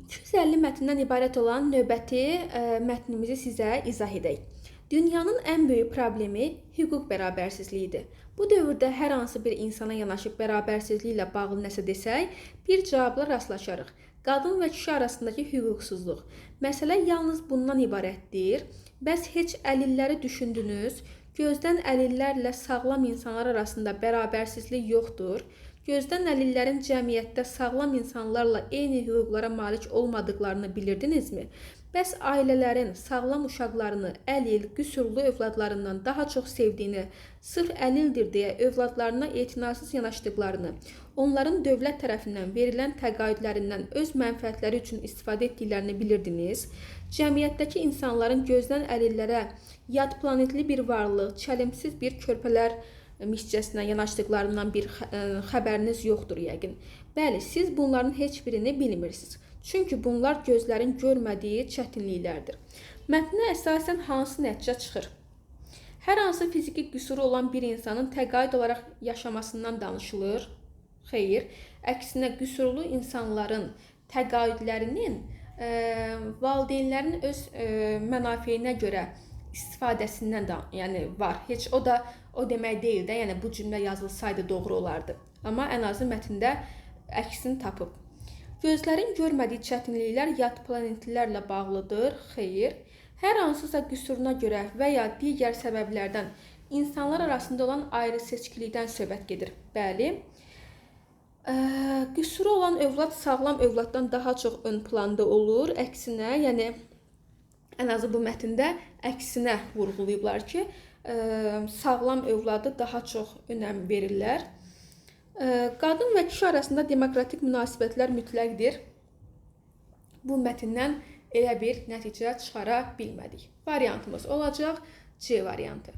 250 mətndən ibarət olan növbəti mətnimizi sizə izah edək. Dünyanın ən böyük problemi hüquq bərabərsizliyidir. Bu dövrdə hər hansı bir insana yanaşıb bərabərsizlik ilə bağlı nəsə desək, bir cavabla rastlaşarıq. Qadın və kişi arasındakı hüquqsuzluq. Məsələ yalnız bundan ibarətdir. Bəs heç əlilləri düşündünüz? Gözdən əlillərlə sağlam insanlar arasında bərabərsizlik yoxdur. Gözdən əlillərin cəmiyyətdə sağlam insanlarla eyni hüquqlara malik olmadıqlarını bilirdinizmi? Bəs ailələrin sağlam uşaqlarını əlil, qüsurlu övladlarından daha çox sevdiyini, sırf əlildir deyə övladlarına etinasız yanaşdıqlarını, onların dövlət tərəfindən verilən təqaüdlərindən öz mənfəətləri üçün istifadə etdiklərini bilirdiniz? Cəmiyyətdəki insanların gözdən əlillərə yad planetli bir varlıq, çəlimsiz bir körpələr miscəsinə yanaşdıqlarından bir xəbəriniz yoxdur yəqin. Bəli, siz bunların heç birini bilmirsiniz. Çünki bunlar gözlərin görmədiyi çətinliklərdir. Mətnə əsasən hansı nəticə çıxır? Hər hansı fiziki qüsuru olan bir insanın təqaüd olaraq yaşamasından danışılır. Xeyr, əksinə qüsurlu insanların təqaüdlərinin valideynlərin öz mənafeyinə görə istifadəsindən də var. Heç o da o demək deyil də, yəni bu cümlə yazılsaydı doğru olardı. Amma ən azı mətndə əksini tapıb. Gözlərin görmədiyi çətinliklər yad planetlilərlə bağlıdır. Xeyr, hər hansısa qüsuruna görə və ya digər səbəblərdən insanlar arasında olan ayrı seçkilikdən söhbət gedir. Bəli, qüsuru olan övlad sağlam övladdan daha çox ön planda olur. Əksinə, yəni ən azı bu mətndə əksinə vurğulayıblar ki, sağlam övladı daha çox önəm verirlər. Qadın və kişi arasında demokratik münasibətlər mütləqdir. Bu mətndən elə bir nəticə çıxara bilmədik. Variantımız olacaq C variantı.